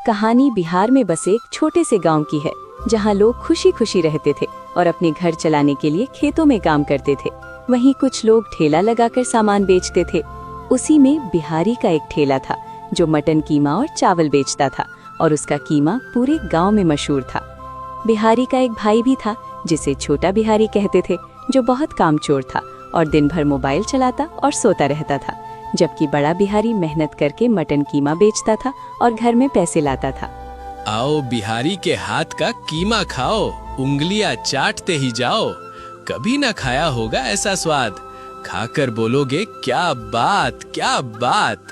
कहानी बिहार में बसे एक छोटे से गांव की है, जहां लोग खुशी खुशी रहते थे और अपने घर चलाने के लिए खेतों में काम करते थे। वहीं कुछ लोग ठेला लगाकर सामान बेचते थे। उसी में बिहारी का एक ठेला था जो मटन कीमा और चावल बेचता था, और उसका कीमा पूरे गांव में मशहूर था। बिहारी का एक भाई भी था जिसे छोटा बिहारी कहते थे, जो बहुत कामचोर था और दिन भर मोबाइल चलाता और सोता रहता था, जबकि बड़ा बिहारी मेहनत करके मटन कीमा बेचता था और घर में पैसे लाता था। आओ बिहारी के हाथ का कीमा खाओ, उंगलियां चाटते ही जाओ, कभी ना खाया होगा ऐसा स्वाद, खाकर बोलोगे क्या बात क्या बात।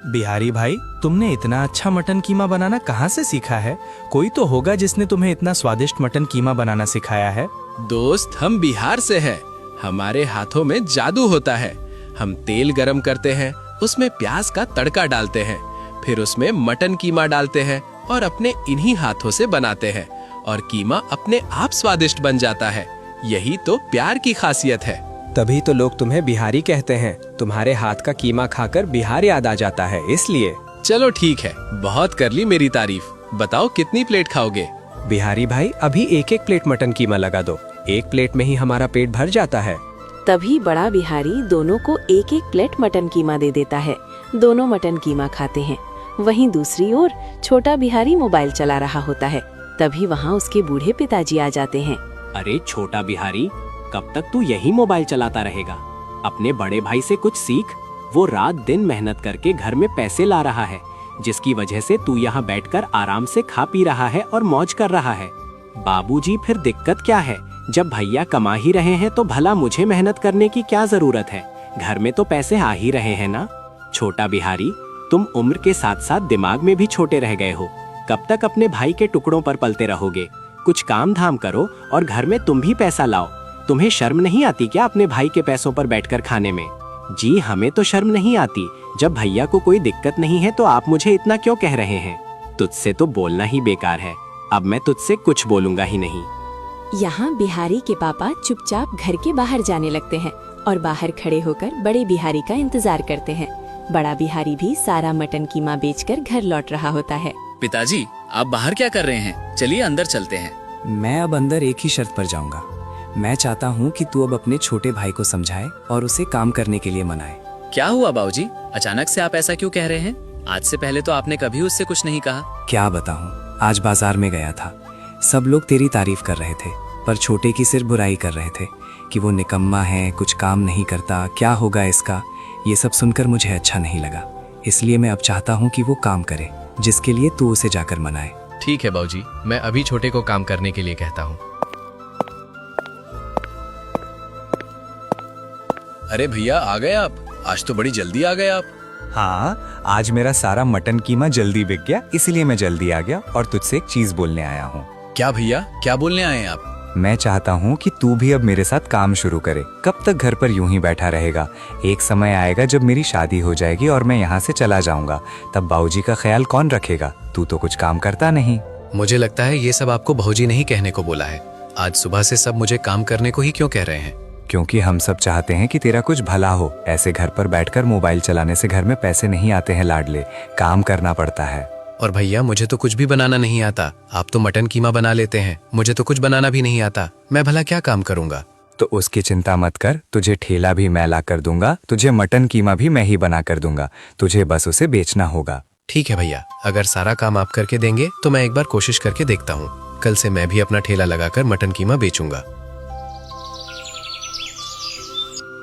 बिहारी भाई, तुमने इतना अच्छा मटन कीमा बनाना कहाँ से सीखा है? कोई तो होगा जिसने तुम्हें इतना स्वादिष्ट मटन कीमा बनाना सिखाया है। दोस्त, हम बिहार से हैं, हमारे हाथों में जादू होता है। हम तेल गरम करते हैं, उसमें प्याज का तड़का डालते हैं, फिर उसमें मटन कीमा डालते हैं और अपने इन्हीं हाथों से बनाते हैं, और कीमा अपने आप स्वादिष्ट बन जाता है। यही तो प्यार की खासियत है। तभी तो लोग तुम्हें बिहारी कहते हैं। तुम्हारे हाथ का कीमा खाकर बिहार याद आ जाता है, इसलिए। चलो ठीक है, बहुत कर ली मेरी तारीफ। बताओ कितनी प्लेट खाओगे? बिहारी भाई, अभी एक एक प्लेट मटन कीमा लगा दो, एक प्लेट में ही हमारा पेट भर जाता है। तभी बड़ा बिहारी दोनों को एक एक प्लेट मटन कीमा दे देता है। दोनों मटन कीमा खाते हैं। वहीं दूसरी ओर छोटा बिहारी मोबाइल चला रहा होता है। तभी वहाँ उसके बूढ़े पिताजी आ जाते हैं। अरे छोटा बिहारी, कब तक तू यही मोबाइल चलाता रहेगा? अपने बड़े भाई से कुछ सीख। वो रात दिन मेहनत करके घर में पैसे ला रहा है, जिसकी वजह से तू यहाँ बैठकर आराम से खा पी रहा है और मौज कर रहा है। बाबूजी, फिर दिक्कत क्या है? जब भैया कमा ही रहे हैं तो भला मुझे मेहनत करने की क्या जरूरत है? घर में तो पैसे आ ही रहे हैं ना। छोटा बिहारी, तुम उम्र के साथ साथ दिमाग में भी छोटे रह गए हो। कब तक अपने भाई के टुकड़ों पर पलते रहोगे? कुछ काम धाम करो और घर में तुम भी पैसा लाओ। तुम्हें शर्म नहीं आती क्या अपने भाई के पैसों पर बैठकर खाने में? जी, हमें तो शर्म नहीं आती। जब भैया को कोई दिक्कत नहीं है तो आप मुझे इतना क्यों कह रहे हैं? तुझसे तो बोलना ही बेकार है। अब मैं तुझसे कुछ बोलूंगा ही नहीं। यहाँ बिहारी के पापा चुपचाप घर के बाहर जाने लगते हैं और बाहर खड़े होकर बड़े बिहारी का इंतजार करते हैं। बड़ा बिहारी भी सारा मटन कीमा बेचकर घर लौट रहा होता है। पिताजी, आप बाहर क्या कर रहे हैं? चलिए अंदर चलते हैं। मैं अब अंदर एक ही शर्त पर जाऊंगा। मैं चाहता हूँ कि तू अब अपने छोटे भाई को समझाए और उसे काम करने के लिए मनाए। क्या हुआ बाबूजी? अचानक से आप ऐसा क्यों कह रहे हैं? आज से पहले तो आपने कभी उससे कुछ नहीं कहा। क्या बताऊँ, आज बाजार में गया था। सब लोग तेरी तारीफ कर रहे थे, पर छोटे की सिर्फ बुराई कर रहे थे कि वो निकम्मा है, कुछ काम नहीं करता, क्या होगा इसका। ये सब सुनकर मुझे अच्छा नहीं लगा, इसलिए मैं अब चाहता हूँ कि वो काम करे, जिसके लिए तू उसे जाकर मनाए। ठीक है बाबूजी, मैं अभी छोटे को काम करने के लिए कहता हूँ। अरे भैया, आ गए आप? आज तो बड़ी जल्दी आ गए आप। हाँ, आज मेरा सारा मटन कीमा जल्दी बिक गया, इसलिए मैं जल्दी आ गया और तुझसे एक चीज बोलने आया हूँ। क्या भैया, क्या बोलने आए हैं आप? मैं चाहता हूँ कि तू भी अब मेरे साथ काम शुरू करे। कब तक घर पर यूं ही बैठा रहेगा? एक समय आएगा जब मेरी शादी हो जाएगी और मैं यहाँ से चला जाऊंगा, तब बाबूजी का ख्याल कौन रखेगा? तू तो कुछ काम करता नहीं। मुझे लगता है ये सब आपको भौजी ने ही कहने को बोला है। आज सुबह से सब मुझे काम करने को ही क्यों कह रहे हैं? क्योंकि हम सब चाहते हैं कि तेरा कुछ भला हो। ऐसे घर पर बैठकर मोबाइल चलाने से घर में पैसे नहीं आते हैं लाडले, काम करना पड़ता है। और भैया, मुझे तो कुछ भी बनाना नहीं आता। आप तो मटन कीमा बना लेते हैं, मुझे तो कुछ बनाना भी नहीं आता। मैं भला क्या काम करूंगा? तो उसकी चिंता मत कर, तुझे ठेला भी मैं ला कर दूंगा, तुझे मटन कीमा भी मैं ही बना कर दूंगा, तुझे बस उसे बेचना होगा। ठीक है भैया, अगर सारा काम आप करके देंगे तो मैं एक बार कोशिश करके देखता हूँ। कल से मैं भी अपना ठेला लगाकर मटन कीमा बेचूंगा।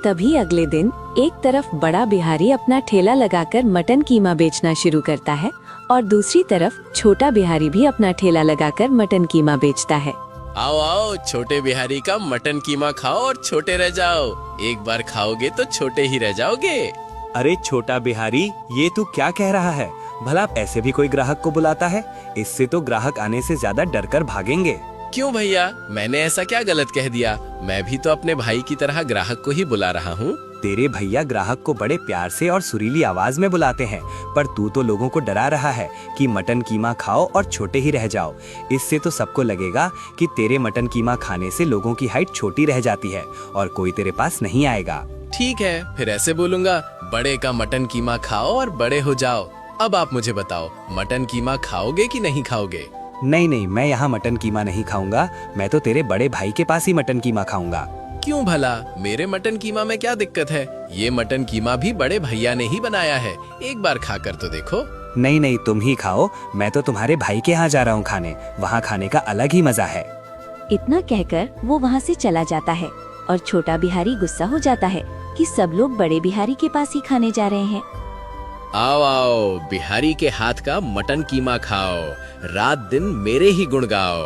तभी अगले दिन एक तरफ बड़ा बिहारी अपना ठेला लगाकर मटन कीमा बेचना शुरू करता है और दूसरी तरफ छोटा बिहारी भी अपना ठेला लगाकर मटन कीमा बेचता है। आओ आओ, छोटे बिहारी का मटन कीमा खाओ और छोटे रह जाओ। एक बार खाओगे तो छोटे ही रह जाओगे। अरे छोटा बिहारी, ये तू क्या कह रहा है? भला ऐसे भी कोई ग्राहक को बुलाता है? इससे तो ग्राहक आने से ज्यादा डरकर भागेंगे। क्यों भैया, मैंने ऐसा क्या गलत कह दिया? मैं भी तो अपने भाई की तरह ग्राहक को ही बुला रहा हूँ। तेरे भैया ग्राहक को बड़े प्यार से और सुरीली आवाज में बुलाते हैं, पर तू तो लोगों को डरा रहा है कि मटन कीमा खाओ और छोटे ही रह जाओ। इससे तो सबको लगेगा कि तेरे मटन कीमा खाने से लोगों की हाइट छोटी रह जाती है और कोई तेरे पास नहीं आएगा। ठीक है, फिर ऐसे बोलूंगा, बड़े का मटन कीमा खाओ और बड़े हो जाओ। अब आप मुझे बताओ, मटन कीमा खाओगे कि नहीं खाओगे? नहीं नहीं, मैं यहाँ मटन कीमा नहीं खाऊंगा। मैं तो तेरे बड़े भाई के पास ही मटन कीमा खाऊंगा। क्यों भला? मेरे मटन कीमा में क्या दिक्कत है? ये मटन कीमा भी बड़े भैया ने ही बनाया है, एक बार खाकर तो देखो। नहीं नहीं, तुम ही खाओ। मैं तो तुम्हारे भाई के यहाँ जा रहा हूँ खाने। वहाँ खाने का अलग ही मजा है। इतना कहकर वो वहाँ से चला जाता है और छोटा बिहारी गुस्सा हो जाता है कि सब लोग बड़े बिहारी के पास ही खाने जा रहे हैं। आओ आओ, बिहारी के हाथ का मटन कीमा खाओ, रात दिन मेरे ही गुण गाओ।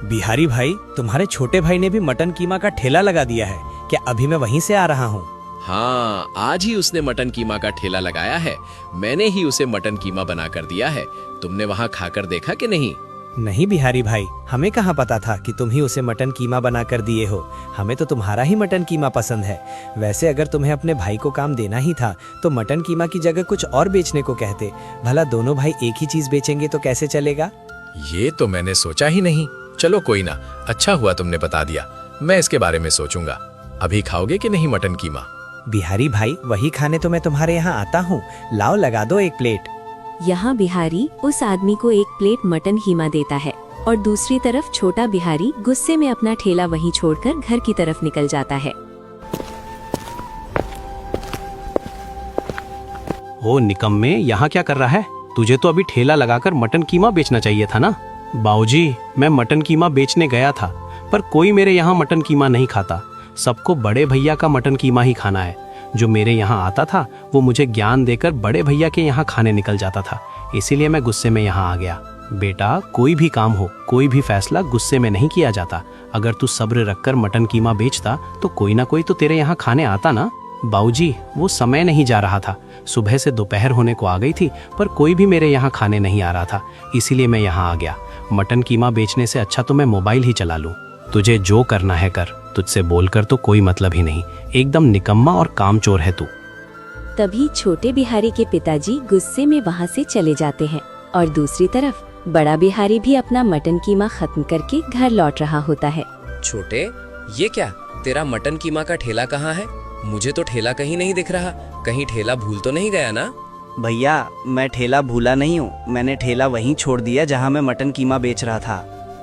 बिहारी भाई, तुम्हारे छोटे भाई ने भी मटन कीमा का ठेला लगा दिया है क्या? अभी मैं वहीं से आ रहा हूँ। हाँ, आज ही उसने मटन कीमा का ठेला लगाया है। मैंने ही उसे मटन कीमा बना कर दिया है। तुमने वहाँ खाकर देखा कि नहीं? नहीं बिहारी भाई, हमें कहाँ पता था कि तुम ही उसे मटन कीमा बना कर दिए हो। हमें तो तुम्हारा ही मटन कीमा पसंद है। वैसे अगर तुम्हें अपने भाई को काम देना ही था तो मटन कीमा की जगह कुछ और बेचने को कहते। भला दोनों भाई एक ही चीज बेचेंगे तो कैसे चलेगा? ये तो मैंने सोचा ही नहीं। चलो कोई ना, अच्छा हुआ तुमने बता दिया। मैं इसके बारे में सोचूंगा। अभी खाओगे कि नहीं मटन कीमा? बिहारी भाई, वही खाने तो मैं तुम्हारे यहाँ आता हूँ। लाओ लगा दो एक प्लेट। यहाँ बिहारी उस आदमी को एक प्लेट मटन कीमा देता है और दूसरी तरफ छोटा बिहारी गुस्से में अपना ठेला वहीं छोड़कर घर की तरफ निकल जाता है। ओ निकम्मे, यहाँ क्या कर रहा है? तुझे तो अभी ठेला लगाकर मटन कीमा बेचना चाहिए था ना। बाऊजी, मैं मटन कीमा बेचने गया था, पर कोई मेरे यहाँ मटन कीमा नहीं खाता। सबको बड़े भैया का मटन कीमा ही खाना है। जो मेरे यहाँ आता था वो मुझे ज्ञान देकर बड़े भैया के यहाँ खाने निकल जाता था। इसीलिए मैं गुस्से में यहाँ आ गया। बेटा, कोई भी काम हो, कोई भी फैसला गुस्से में नहीं किया जाता। अगर तू सब्र रखकर मटन कीमा बेचता तो कोई ना कोई तो तेरे यहाँ खाने आता ना। बाऊजी, वो समय नहीं जा रहा था। सुबह से दोपहर होने को आ गई थी, पर कोई भी मेरे यहाँ खाने नहीं आ रहा था। इसीलिए मैं यहाँ आ गया। मटन कीमा बेचने से अच्छा तो मैं मोबाइल ही चला लूँ। तुझे जो करना है कर, तुझसे बोलकर तो कोई मतलब ही नहीं। एकदम निकम्मा और कामचोर है तू। तभी छोटे बिहारी के पिताजी गुस्से में वहाँ से चले जाते हैं और दूसरी तरफ बड़ा बिहारी भी अपना मटन कीमा खत्म करके घर लौट रहा होता है। छोटे, ये क्या? तेरा मटन कीमा का ठेला कहाँ है? मुझे तो ठेला कहीं नहीं दिख रहा। कहीं ठेला भूल तो नहीं गया ना? भैया, मैं ठेला भूला नहीं हूँ। मैंने ठेला वहीं छोड़ दिया जहाँ मैं मटन कीमा बेच रहा था।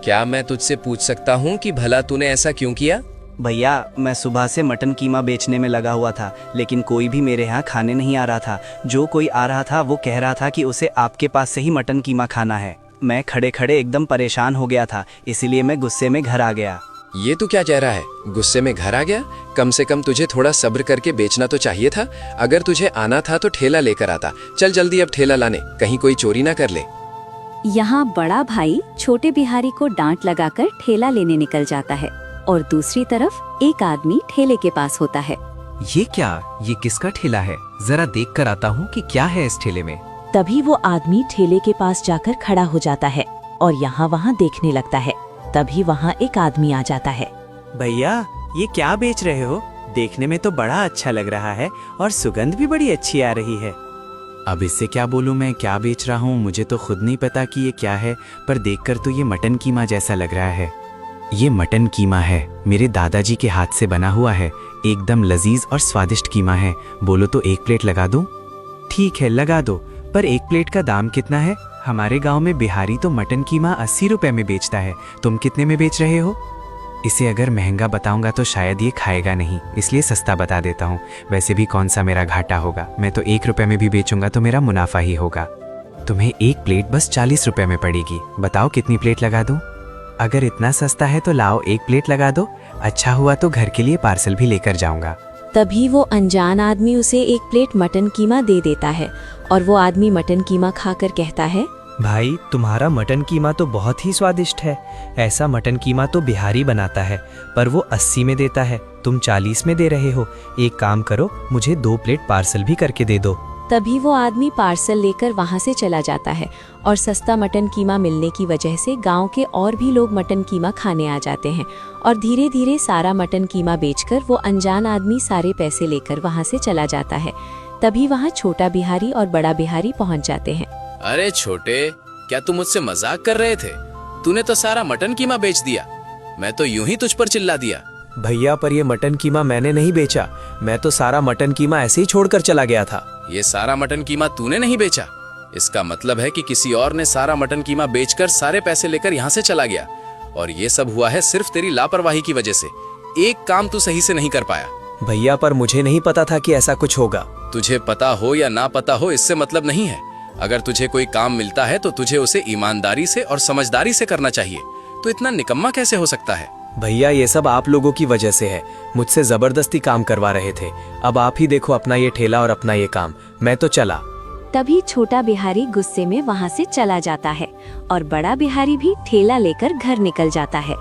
क्या मैं तुझसे पूछ सकता हूँ कि भला तूने ऐसा क्यों किया? भैया, मैं सुबह से मटन कीमा बेचने में लगा हुआ था, लेकिन कोई भी मेरे यहाँ खाने नहीं आ रहा था। जो कोई आ रहा था वो कह रहा था कि उसे आपके पास से ही मटन कीमा खाना है। मैं खड़े खड़े एकदम परेशान हो गया था, इसीलिए मैं गुस्से में घर आ गया। ये तू क्या कह रहा है? गुस्से में घर आ गया? कम से कम तुझे थोड़ा सब्र करके बेचना तो चाहिए था। अगर तुझे आना था तो ठेला लेकर आता। चल जल्दी अब ठेला लाने, कहीं कोई चोरी ना कर ले। यहाँ बड़ा भाई छोटे बिहारी को डांट लगाकर ठेला लेने निकल जाता है और दूसरी तरफ एक आदमी ठेले के पास होता है। ये क्या? ये किसका ठेला है? जरा देख कर आता हूँ कि क्या है इस ठेले में। तभी वो आदमी ठेले के पास जाकर खड़ा हो जाता है और यहाँ वहाँ देखने लगता है। तभी वहाँ एक आदमी आ जाता है। भैया, ये क्या बेच रहे हो? देखने में तो बड़ा अच्छा लग रहा है और सुगंध भी बड़ी अच्छी आ रही है। अब इससे क्या बोलूं मैं क्या बेच रहा हूँ? मुझे तो खुद नहीं पता कि ये क्या है, पर देखकर तो ये मटन कीमा जैसा लग रहा है। ये मटन कीमा है, मेरे दादाजी के हाथ से बना हुआ है। एकदम लजीज और स्वादिष्ट कीमा है। बोलो तो एक प्लेट लगा दूं? ठीक है, लगा दो, पर एक प्लेट का दाम कितना है? हमारे गांव में बिहारी तो मटन कीमा 80 रुपए में बेचता है। तुम कितने में बेच रहे हो? इसे अगर महंगा बताऊंगा तो शायद ये खाएगा नहीं, इसलिए सस्ता बता देता हूँ। वैसे भी कौन सा मेरा घाटा होगा, मैं तो 1 रुपए में भी बेचूंगा तो मेरा मुनाफा ही होगा। तुम्हें एक प्लेट बस 40 रुपए में पड़ेगी। बताओ कितनी प्लेट लगा दूं? अगर इतना सस्ता है तो लाओ एक प्लेट लगा दो। अच्छा हुआ तो घर के लिए पार्सल भी लेकर जाऊंगा। तभी वो अनजान आदमी उसे एक प्लेट मटन कीमा दे देता है और वो आदमी मटन कीमा खाकर कहता है, भाई, तुम्हारा मटन कीमा तो बहुत ही स्वादिष्ट है। ऐसा मटन कीमा तो बिहारी बनाता है, पर वो 80 में देता है, तुम 40 में दे रहे हो। एक काम करो, मुझे 2 प्लेट पार्सल भी करके दे दो। तभी वो आदमी पार्सल लेकर वहाँ से चला जाता है और सस्ता मटन कीमा मिलने की वजह से गांव के और भी लोग मटन कीमा खाने आ जाते हैं और धीरे धीरे सारा मटन कीमा बेचकर वो अनजान आदमी सारे पैसे लेकर वहाँ से चला जाता है। तभी वहाँ छोटा बिहारी और बड़ा बिहारी पहुँच जाते हैं। अरे छोटे, क्या तुम मुझसे मजाक कर रहे थे? तूने तो सारा मटन कीमा बेच दिया। मैं तो यूं ही तुझ पर चिल्ला दिया। भैया, पर ये मटन कीमा मैंने नहीं बेचा। मैं तो सारा मटन कीमा ऐसे ही छोड़कर चला गया था। ये सारा मटन कीमा तूने नहीं बेचा? इसका मतलब है कि किसी और ने सारा मटन कीमा बेचकर सारे पैसे लेकर यहाँ से चला गया, और ये सब हुआ है सिर्फ तेरी लापरवाही की वजह से। एक काम तू सही से नहीं कर पाया। भैया पर मुझे नहीं पता था कि ऐसा कुछ होगा। तुझे पता हो या ना पता हो इससे मतलब नहीं है। अगर तुझे कोई काम मिलता है तो तुझे उसे ईमानदारी से और समझदारी से करना चाहिए। तो इतना निकम्मा कैसे हो सकता है? भैया ये सब आप लोगों की वजह से है। मुझसे जबरदस्ती काम करवा रहे थे। अब आप ही देखो अपना ये ठेला और अपना ये काम। मैं तो चला। तभी छोटा बिहारी गुस्से में वहाँ से चला जाता है और बड़ा बिहारी भी ठेला लेकर घर निकल जाता है।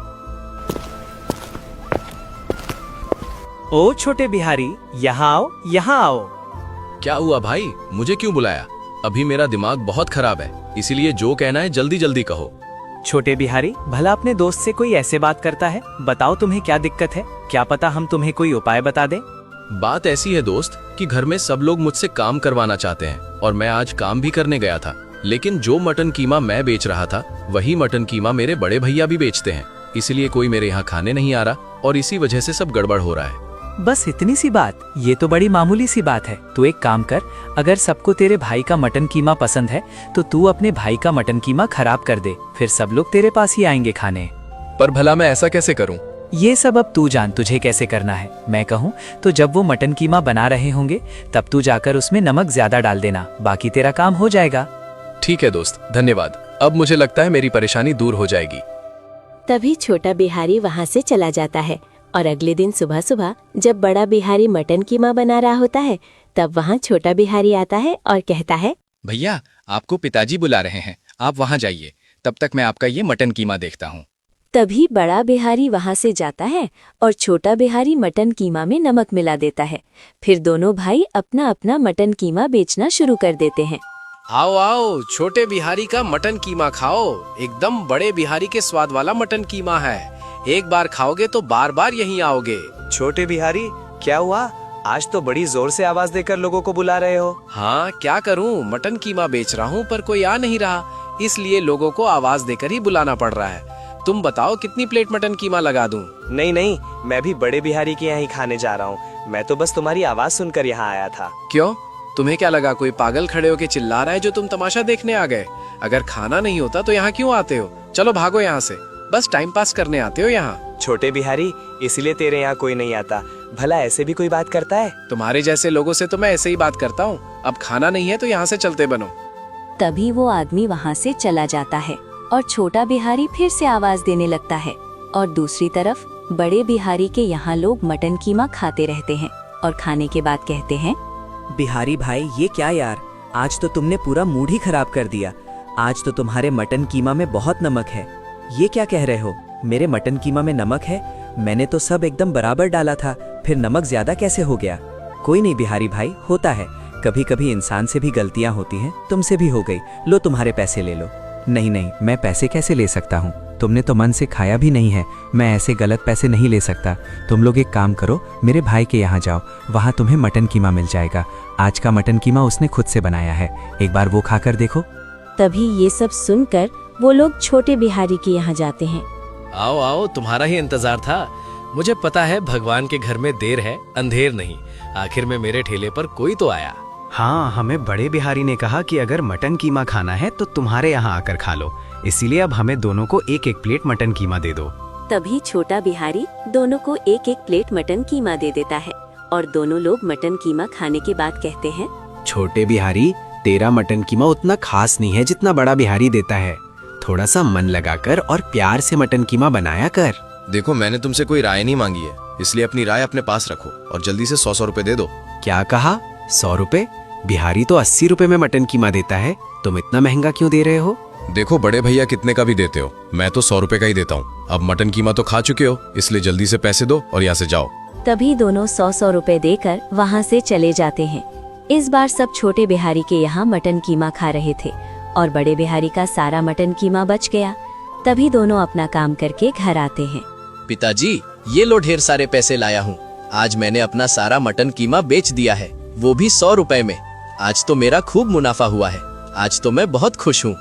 ओ छोटे बिहारी, यहाँ आओ, यहाँ आओ। क्या हुआ भाई, मुझे क्यों बुलाया? अभी मेरा दिमाग बहुत खराब है, इसीलिए जो कहना है जल्दी जल्दी कहो। छोटे बिहारी, भला अपने दोस्त से कोई ऐसे बात करता है? बताओ तुम्हें क्या दिक्कत है? क्या पता हम तुम्हें कोई उपाय बता दें। बात ऐसी है दोस्त कि घर में सब लोग मुझसे काम करवाना चाहते हैं और मैं आज काम भी करने गया था, लेकिन जो मटन कीमा मैं बेच रहा था वही मटन कीमा मेरे बड़े भैया भी बेचते हैं। इसलिए कोई मेरे यहाँ खाने नहीं आ रहा और इसी वजह से सब गड़बड़ हो रहा है। बस इतनी सी बात? ये तो बड़ी मामूली सी बात है। तू एक काम कर, अगर सबको तेरे भाई का मटन कीमा पसंद है तो तू अपने भाई का मटन कीमा खराब कर दे, फिर सब लोग तेरे पास ही आएंगे खाने। पर भला मैं ऐसा कैसे करूं? ये सब अब तू जान तुझे कैसे करना है। मैं कहूँ तो जब वो मटन कीमा बना रहे होंगे तब तू जाकर उसमें नमक ज्यादा डाल देना, बाकी तेरा काम हो जाएगा। ठीक है दोस्त, धन्यवाद। अब मुझे लगता है मेरी परेशानी दूर हो जाएगी। तभी छोटा बिहारी वहाँ से चला जाता है और अगले दिन सुबह सुबह जब बड़ा बिहारी मटन कीमा बना रहा होता है तब वहाँ छोटा बिहारी आता है और कहता है, भैया आपको पिताजी बुला रहे हैं, आप वहाँ जाइए, तब तक मैं आपका ये मटन कीमा देखता हूँ। तभी बड़ा बिहारी वहाँ से जाता है और छोटा बिहारी मटन कीमा में नमक मिला देता है। फिर दोनों भाई अपना अपना मटन कीमा बेचना शुरू कर देते हैं। आओ आओ, छोटे बिहारी का मटन कीमा खाओ, एकदम बड़े बिहारी के स्वाद वाला मटन कीमा है। एक बार खाओगे तो बार बार यहीं आओगे। छोटे बिहारी, क्या हुआ? आज तो बड़ी जोर से आवाज देकर लोगों को बुला रहे हो। हाँ क्या करूँ, मटन कीमा बेच रहा हूँ पर कोई आ नहीं रहा, इसलिए लोगों को आवाज देकर ही बुलाना पड़ रहा है। तुम बताओ कितनी प्लेट मटन कीमा लगा दूं? नहीं नहीं, मैं भी बड़े बिहारी के यहाँ ही खाने जा रहा हूँ। मैं तो बस तुम्हारी आवाज सुनकर यहाँ आया था। क्यों, तुम्हें क्या लगा कोई पागल खड़े होके चिल्ला रहा है जो तुम तमाशा देखने आ गए? अगर खाना नहीं होता तो यहाँ क्यों आते हो? चलो भागो यहाँ से, बस टाइम पास करने आते हो यहाँ। छोटे बिहारी, इसलिए तेरे यहाँ कोई नहीं आता। भला ऐसे भी कोई बात करता है? तुम्हारे जैसे लोगों से तो मैं ऐसे ही बात करता हूँ। अब खाना नहीं है तो यहाँ से चलते बनो। तभी वो आदमी वहाँ से चला जाता है और छोटा बिहारी फिर से आवाज देने लगता है और दूसरी तरफ बड़े बिहारी के यहाँ लोग मटन कीमा खाते रहते हैं और खाने के बाद कहते हैं, बिहारी भाई ये क्या यार, आज तो तुमने पूरा मूड ही खराब कर दिया। आज तो तुम्हारे मटन कीमा में बहुत नमक है। ये क्या कह रहे हो? मेरे मटन कीमा में नमक है? मैंने तो सब एकदम बराबर डाला था, फिर नमक ज्यादा कैसे हो गया? कोई नहीं बिहारी भाई, होता है, कभी कभी इंसान से भी गलतियां होती हैं। तुमसे भी हो गई, लो तुम्हारे पैसे ले लो। नहीं नहीं, मैं पैसे कैसे ले सकता हूँ? तुमने तो मन से खाया भी नहीं है, मैं ऐसे गलत पैसे नहीं ले सकता। तुम लोग एक काम करो, मेरे भाई के यहाँ जाओ, वहाँ तुम्हें मटन कीमा मिल जाएगा। आज का मटन कीमा उसने खुद से बनाया है, एक बार वो खाकर देखो। तभी ये सब सुनकर वो लोग छोटे बिहारी के यहाँ जाते हैं। आओ आओ, तुम्हारा ही इंतजार था। मुझे पता है भगवान के घर में देर है अंधेर नहीं, आखिर में मेरे ठेले पर कोई तो आया। हाँ, हमें बड़े बिहारी ने कहा कि अगर मटन कीमा खाना है तो तुम्हारे यहाँ आकर खा लो, इसीलिए अब हमें दोनों को एक एक प्लेट मटन कीमा दे दो। तभी छोटा बिहारी दोनों को एक एक प्लेट मटन कीमा दे देता है और दोनों लोग मटन कीमा खाने के बाद कहते हैं, छोटे बिहारी, तेरा मटन कीमा उतना खास नहीं है जितना बड़ा बिहारी देता है। थोड़ा सा मन लगाकर और प्यार से मटन कीमा बनाया कर। देखो, मैंने तुमसे कोई राय नहीं मांगी है, इसलिए अपनी राय अपने पास रखो और जल्दी से 100 रुपए दे दो। क्या कहा? 100 रुपए? बिहारी तो 80 रुपए में मटन कीमा देता है, तुम इतना महंगा क्यों दे रहे हो? देखो बड़े भैया कितने का भी देते हो, मैं तो 100 रुपए का ही देता हूँ। अब मटन कीमा तो खा चुके हो, इसलिए जल्दी से पैसे दो और यहाँ से जाओ। तभी दोनों 100 रुपए देकर वहाँ से चले जाते हैं। इस बार सब छोटे बिहारी के यहाँ मटन कीमा खा रहे थे और बड़े बिहारी का सारा मटन कीमा बच गया। तभी दोनों अपना काम करके घर आते हैं। पिताजी, ये लो ढेर सारे पैसे लाया हूँ। आज मैंने अपना सारा मटन कीमा बेच दिया है, वो भी 100 रुपए में। आज तो मेरा खूब मुनाफा हुआ है, आज तो मैं बहुत खुश हूँ।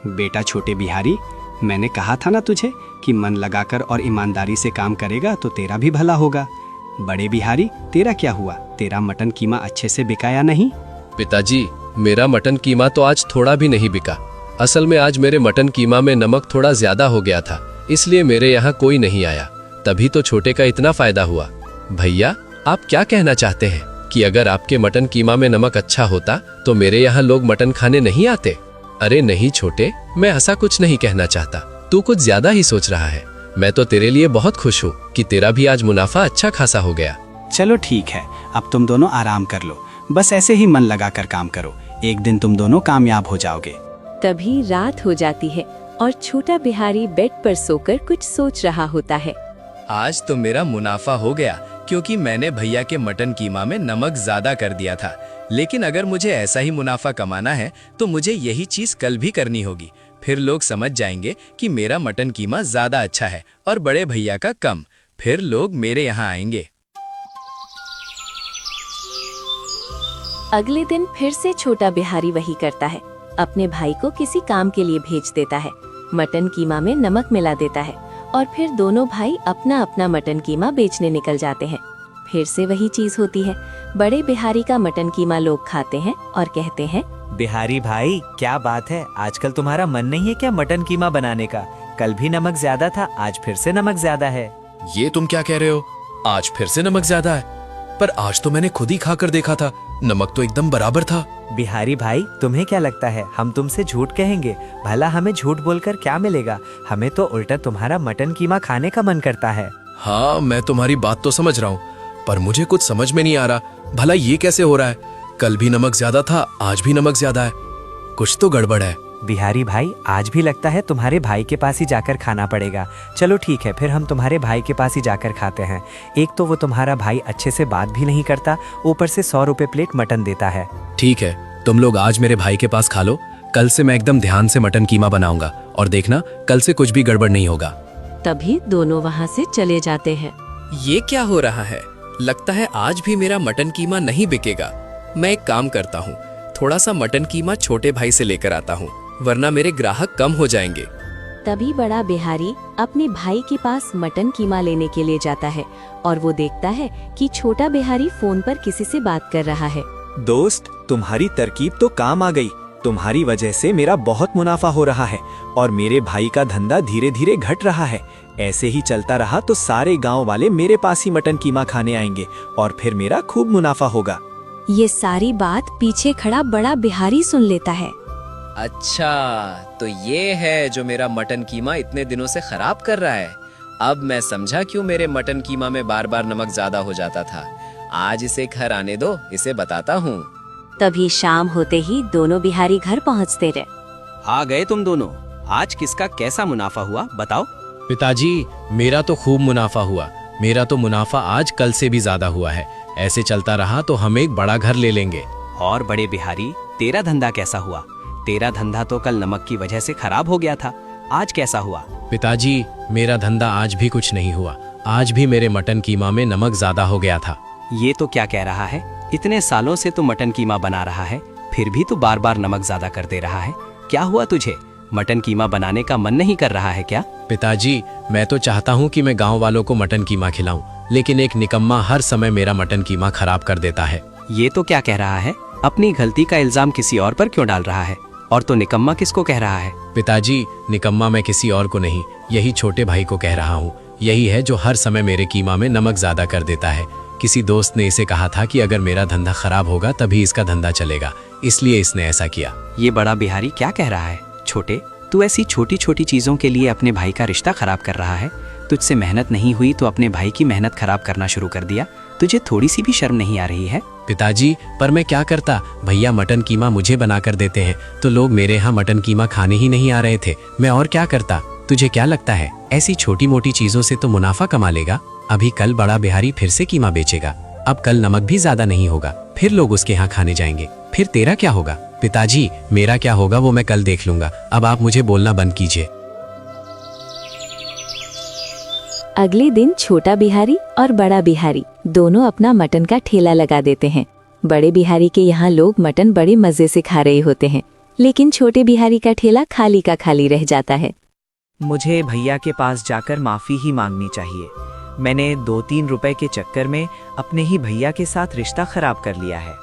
बेटा छोटे बिहारी, मैंने कहा था ना तुझे कि मन लगाकर और ईमानदारी से काम करेगा तो तेरा भी भला होगा। बड़े बिहारी, तेरा क्या हुआ? तेरा मटन कीमा अच्छे से बिकाया नहीं? पिताजी, मेरा मटन कीमा तो आज थोड़ा भी नहीं बिका। असल में आज मेरे मटन कीमा में नमक थोड़ा ज्यादा हो गया था, इसलिए मेरे यहाँ कोई नहीं आया। तभी तो छोटे का इतना फायदा हुआ। भैया, आप क्या कहना चाहते हैं कि अगर आपके मटन कीमा में नमक अच्छा होता तो मेरे यहाँ लोग मटन खाने नहीं आते? अरे नहीं छोटे, मैं ऐसा कुछ नहीं कहना चाहता। तू कुछ ज्यादा ही सोच रहा है। मैं तो तेरे लिए बहुत खुश हूँ कि तेरा भी आज मुनाफा अच्छा खासा हो गया। चलो ठीक है, अब तुम दोनों आराम कर लो। बस ऐसे ही मन लगाकर काम करो, एक दिन तुम दोनों कामयाब हो जाओगे। तभी रात हो जाती है और छोटा बिहारी बेड पर सोकर कुछ सोच रहा होता है। आज तो मेरा मुनाफा हो गया, क्योंकि मैंने भैया के मटन कीमा में नमक ज्यादा कर दिया था। लेकिन अगर मुझे ऐसा ही मुनाफा कमाना है तो मुझे यही चीज कल भी करनी होगी। फिर लोग समझ जाएंगे कि मेरा मटन कीमा ज्यादा अच्छा है और बड़े भैया का कम। फिर लोग मेरे यहाँ आएंगे। अगले दिन फिर से छोटा बिहारी वही करता है। अपने भाई को किसी काम के लिए भेज देता है, मटन कीमा में नमक मिला देता है और फिर दोनों भाई अपना अपना मटन कीमा बेचने निकल जाते हैं। फिर से वही चीज होती है। बड़े बिहारी का मटन कीमा लोग खाते हैं और कहते हैं, बिहारी भाई क्या बात है, आजकल तुम्हारा मन नहीं है क्या मटन कीमा बनाने का? कल भी नमक ज्यादा था, आज फिर से नमक ज्यादा है। ये तुम क्या कह रहे हो? आज फिर से नमक ज्यादा है? पर आज तो मैंने खुद ही खाकर देखा था, नमक तो एकदम बराबर था। बिहारी भाई, तुम्हें क्या लगता है हम तुमसे झूठ कहेंगे? भला हमें झूठ बोलकर क्या मिलेगा? हमें तो उल्टा तुम्हारा मटन कीमा खाने का मन करता है। हाँ, मैं तुम्हारी बात तो समझ रहा हूँ, पर मुझे कुछ समझ में नहीं आ रहा, भला ये कैसे हो रहा है? कल भी नमक ज्यादा था, आज भी नमक ज्यादा है। कुछ तो गड़बड़ है। बिहारी भाई, आज भी लगता है तुम्हारे भाई के पास ही जाकर खाना पड़ेगा। चलो ठीक है, फिर हम तुम्हारे भाई के पास ही जाकर खाते हैं। एक तो वो तुम्हारा भाई अच्छे से बात भी नहीं करता, ऊपर से 100 रुपए प्लेट मटन देता है। ठीक है, तुम लोग आज मेरे भाई के पास खा लो। कल से मैं एकदम ध्यान से मटन कीमा बनाऊंगा और देखना कल से कुछ भी गड़बड़ नहीं होगा। तभी दोनों वहाँ से चले जाते हैं। ये क्या हो रहा है? लगता है आज भी मेरा मटन कीमा नहीं बिकेगा। मैं एक काम करता हूँ, थोड़ा सा मटन कीमा छोटे भाई से लेकर आता हूँ, वरना मेरे ग्राहक कम हो जाएंगे। तभी बड़ा बिहारी अपने भाई के पास मटन कीमा लेने के लिए जाता है और वो देखता है कि छोटा बिहारी फोन पर किसी से बात कर रहा है। दोस्त, तुम्हारी तरकीब तो काम आ गई। तुम्हारी वजह से मेरा बहुत मुनाफा हो रहा है और मेरे भाई का धंधा धीरे धीरे घट रहा है। ऐसे ही चलता रहा तो सारे गांव वाले मेरे पास ही मटन कीमा खाने आएंगे और फिर मेरा खूब मुनाफा होगा। ये सारी बात पीछे खड़ा बड़ा बिहारी सुन लेता है। अच्छा, तो ये है जो मेरा मटन कीमा इतने दिनों से खराब कर रहा है। अब मैं समझा क्यों मेरे मटन कीमा में बार बार नमक ज्यादा हो जाता था। आज इसे घर आने दो, इसे बताता हूँ। तभी शाम होते ही दोनों बिहारी घर पहुँचते रहे। आ गए तुम दोनों। आज किसका कैसा मुनाफा हुआ बताओ। पिताजी, मेरा तो खूब मुनाफा हुआ। मेरा तो मुनाफा आज कल से भी ज्यादा हुआ है। ऐसे चलता रहा तो हम एक बड़ा घर ले लेंगे। और बड़े बिहारी, तेरा धंधा कैसा हुआ? तेरा धंधा तो कल नमक की वजह से खराब हो गया था, आज कैसा हुआ? पिताजी, मेरा धंधा आज भी कुछ नहीं हुआ। आज भी मेरे मटन कीमा में नमक ज्यादा हो गया था। ये तो क्या कह रहा है? इतने सालों से तो मटन कीमा बना रहा है, फिर भी तो बार बार नमक ज्यादा कर दे रहा है। क्या हुआ तुझे? मटन कीमा बनाने का मन नहीं कर रहा है क्या? पिताजी, मैं तो चाहता हूँ कि मैं गांव वालों को मटन कीमा खिलाऊं, लेकिन एक निकम्मा हर समय मेरा मटन कीमा खराब कर देता है। ये तो क्या कह रहा है? अपनी गलती का इल्जाम किसी और पर क्यों डाल रहा है? और तो निकम्मा किसको कह रहा है? पिताजी, निकम्मा मैं किसी और को नहीं, यही छोटे भाई को कह रहा हूँ। यही है जो हर समय मेरे कीमा में नमक ज्यादा कर देता है। किसी दोस्त ने इसे कहा था कि अगर मेरा धंधा खराब होगा तभी इसका धंधा चलेगा, इसलिए इसने ऐसा किया। ये बड़ा बिहारी क्या कह रहा है? छोटे, तू ऐसी छोटी छोटी चीजों के लिए अपने भाई का रिश्ता खराब कर रहा है। तुझसे मेहनत नहीं हुई तो अपने भाई की मेहनत खराब करना शुरू कर दिया। तुझे थोड़ी सी भी शर्म नहीं आ रही है? पिताजी, पर मैं क्या करता? भैया मटन कीमा मुझे बना कर देते हैं तो लोग मेरे यहाँ मटन कीमा खाने ही नहीं आ रहे थे। मैं और क्या करता? तुझे क्या लगता है ऐसी छोटी मोटी चीजों से तो मुनाफा कमा लेगा? अभी कल बड़ा बिहारी फिर से कीमा बेचेगा। अब कल नमक भी ज्यादा नहीं होगा, फिर लोग उसके यहाँ खाने जाएंगे। फिर तेरा क्या होगा? पिताजी, मेरा क्या होगा वो मैं कल देख लूंगा। अब आप मुझे बोलना बंद कीजिए। अगले दिन छोटा बिहारी और बड़ा बिहारी दोनों अपना मटन का ठेला लगा देते हैं। बड़े बिहारी के यहाँ लोग मटन बड़े मजे से खा रहे होते हैं, लेकिन छोटे बिहारी का ठेला खाली का खाली रह जाता है। मुझे भैया के पास जाकर माफी ही मांगनी चाहिए। मैंने 2-3 रुपए के चक्कर में अपने ही भैया के साथ रिश्ता खराब कर लिया है।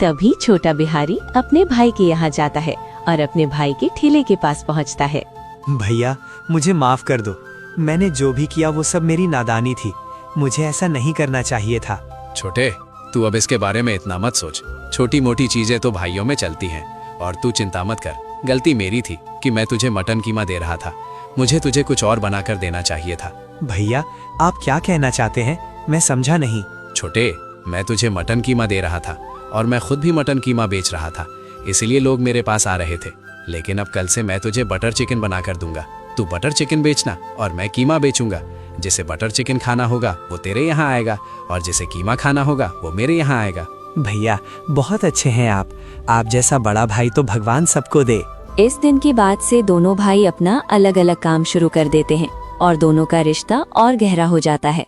तभी छोटा बिहारी अपने भाई के यहाँ जाता है और अपने भाई के ठेले के पास पहुँचता है। भैया मुझे माफ कर दो, मैंने जो भी किया वो सब मेरी नादानी थी, मुझे ऐसा नहीं करना चाहिए था। छोटे, तू अब इसके बारे में इतना मत सोच। छोटी मोटी चीजें तो भाइयों में चलती हैं और तू चिंता मत कर। गलती मेरी थी कि मैं तुझे मटन कीमा दे रहा था, मुझे तुझे कुछ और बनाकर देना चाहिए था। भैया आप क्या कहना चाहते हैं, मैं समझा नहीं। छोटे, मैं तुझे मटन कीमा दे रहा था और मैं खुद भी मटन कीमा बेच रहा था, इसलिए लोग मेरे पास आ रहे थे। लेकिन अब कल से मैं तुझे बटर चिकन बनाकर दूंगा, तू बटर चिकन बेचना और मैं कीमा बेचूंगा। जिसे बटर चिकन खाना होगा वो तेरे यहाँ आएगा और जिसे कीमा खाना होगा वो मेरे यहाँ आएगा। भैया बहुत अच्छे हैं आप जैसा बड़ा भाई तो भगवान सबको दे। इस दिन के बाद से दोनों भाई अपना अलग अलग काम शुरू कर देते हैं और दोनों का रिश्ता और गहरा हो जाता है।